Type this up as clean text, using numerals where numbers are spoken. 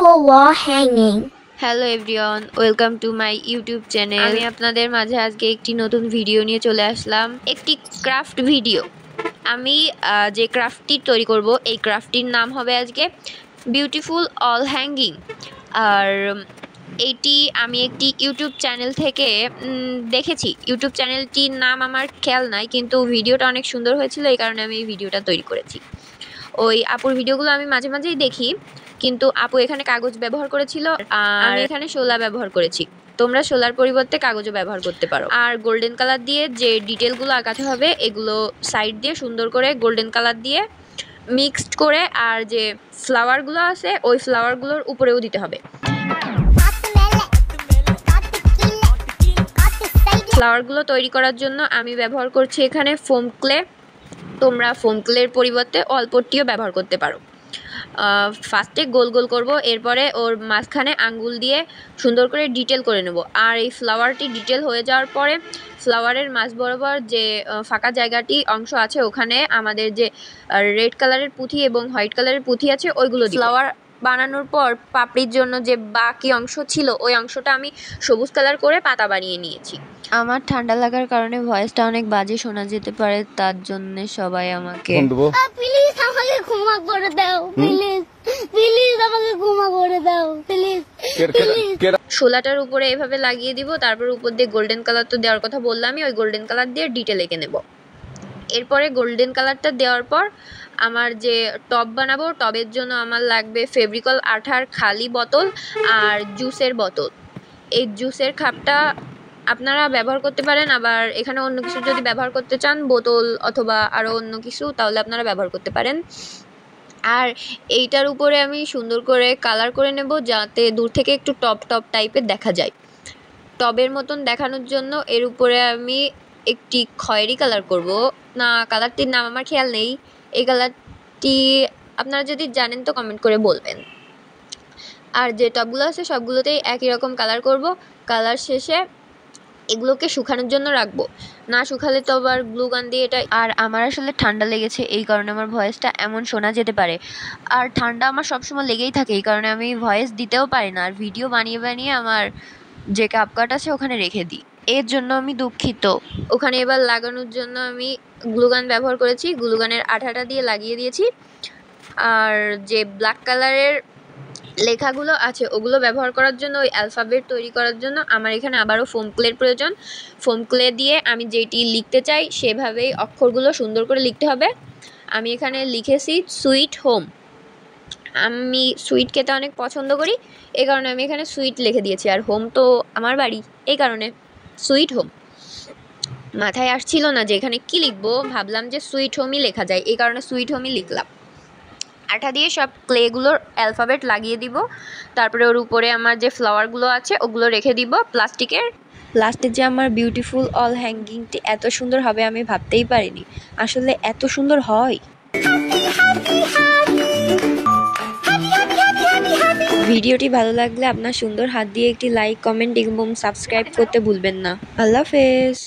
beautiful wall hanging. Hello everyone, welcome to my YouTube channel. আমি আপনাদের মাঝে আজকে একটি নতুন ভিডিও নিয়ে চলে আসলাম, একটি ক্রাফট ভিডিও। আমি যে ক্রাফটটি তৈরি করব, এই ক্রাফটটির নাম হবে আজকে বিউটিফুল অল হ্যাঙ্গিং। আর এইটি আমি একটি ইউটিউব চ্যানেল থেকে দেখেছি। ইউটিউব চ্যানেলটির নাম আমার খেয়াল নাই, কিন্তু ভিডিওটা অনেক সুন্দর হয়েছিল, এই কারণে আমি এই ভিডিওটা তৈরি করেছি। ওই আপুর ভিডিওগুলো আমি মাঝে মাঝেই দেখি, কিন্তু আপু এখানে কাগজ ব্যবহার করেছিল আর আমি এখানে শোলা ব্যবহার করেছি। তোমরা শোলার পরিবর্তে কাগজও ব্যবহার করতে পারো। আর গোল্ডেন কালার দিয়ে যে ডিটেলগুলো আঁকাতে হবে, এগুলো সাইড দিয়ে সুন্দর করে গোল্ডেন কালার দিয়ে মিক্সড করে, আর যে ফ্লাওয়ারগুলো আছে ওই ফ্লাওয়ারগুলোর উপরেও দিতে হবে। ফ্লাওয়ারগুলো তৈরি করার জন্য আমি ব্যবহার করছি এখানে ফোম ক্লে। তোমরা ফোম ক্লের পরিবর্তে অল্পটিও ব্যবহার করতে পারো। ফার্স্টে গোল গোল করব, এরপরে ওর মাঝখানে আঙ্গুল দিয়ে সুন্দর করে ডিটেল করে নেব। আর এই ফ্লাওয়ারটি ডিটেল হয়ে যাওয়ার পরে ফ্লাওয়ারের মাঝ বরাবর যে ফাঁকা জায়গাটি অংশ আছে, ওখানে আমাদের যে রেড কালারের পুঁথি এবং হোয়াইট কালারের পুঁথি আছে ওইগুলো ফ্লাওয়ার বানানোর পর পাপড়ির জন্য যে বাকি অংশ ছিল ওই অংশটা আমি সবুজ কালার করে পাতা বানিয়ে নিয়েছি। আমার ঠান্ডা লাগার কারণে ভয়েসটা অনেক বাজে শোনা যেতে পারে, তার জন্য সবাই আমাকে প্লিজ আমাকে ক্ষমা করে দাও, প্লিজ প্লিজ আমাকে ক্ষমা করে দাও, প্লিজ। শোলাটার উপরে এভাবে লাগিয়ে দিব, তারপর উপর দিয়ে গোল্ডেন কালার তো দেওয়ার কথা বললামই, ওই গোল্ডেন কালার দিয়ে ডিটেল এঁকে নেব। এরপরে গোল্ডেন কালারটা দেওয়ার পর আমার যে টব বানাবো, টবের জন্য আমার লাগবে ফেব্রিকল আঠার খালি বোতল আর জুসের বোতল। এই জুসের খাপটা আপনারা ব্যবহার করতে পারেন, আবার এখানে অন্য কিছু যদি ব্যবহার করতে চান, বোতল অথবা আরও অন্য কিছু, তাহলে আপনারা ব্যবহার করতে পারেন। আর এইটার উপরে আমি সুন্দর করে কালার করে নেব, যাতে দূর থেকে একটু টপ টপ টাইপের দেখা যায়। টবের মতন দেখানোর জন্য এর উপরে আমি একটি খয়েরি কালার করব। না, কালারটির নাম আমার খেয়াল নেই। এই কালারটি আপনারা যদি জানেন তো কমেন্ট করে বলবেন। আর যে টবগুলো আছে সবগুলোতেই একই রকম কালার করব। কালার শেষে এগুলোকে শুকানোর জন্য রাখবো, না শুকালে তো আবার গ্লু গান দিয়ে এটা। আর আমার আসলে ঠান্ডা লেগেছে, এই কারণে আমার ভয়েসটা এমন শোনা যেতে পারে। আর ঠান্ডা আমার সবসময় লেগেই থাকে, এই কারণে আমি ভয়েস দিতেও পারি না, আর ভিডিও বানিয়ে বানিয়ে আমার যে কাপকাট আছে ওখানে রেখে দিই। এর জন্য আমি দুঃখিত। ওখানে এবার লাগানোর জন্য আমি গ্লুগান ব্যবহার করেছি, গ্লুগানের আঠাটা দিয়ে লাগিয়ে দিয়েছি। আর যে ব্ল্যাক কালারের লেখাগুলো আছে ওগুলো ব্যবহার করার জন্য, ওই অ্যালফাবেট তৈরি করার জন্য আমার এখানে আবারও ফোম ক্লের প্রয়োজন। ফোম ক্লে দিয়ে আমি যেটি লিখতে চাই সেভাবেই অক্ষরগুলো সুন্দর করে লিখতে হবে। আমি এখানে লিখেছি সুইট হোম। আমি সুইট খেতে অনেক পছন্দ করি, এই কারণে আমি এখানে সুইট লিখে দিয়েছি। আর হোম তো আমার বাড়ি, এই কারণে সুইট হোম। মাথায় আসছিল না যে এখানে কী লিখবো, ভাবলাম যে সুইট হোমই লেখা যায়, এই কারণে সুইট হোমই লিখলাম। আঠা দিয়ে সব ক্লেগুলোর অ্যালফাবেট লাগিয়ে দিব, তারপরে ওর উপরে আমার যে ফ্লাওয়ারগুলো আছে ওগুলো রেখে দিব প্লাস্টিকের। লাস্টে যে আমার বিউটিফুল অল হ্যাঙ্গিংটি এত সুন্দর হবে আমি ভাবতেই পারিনি, আসলে এত সুন্দর হয়। ভিডিওটি ভালো লাগলে আপনার সুন্দর হাত দিয়ে একটি লাইক, কমেন্ট এবং সাবস্ক্রাইব করতে ভুলবেন না। আল্লাহ হাফেজ।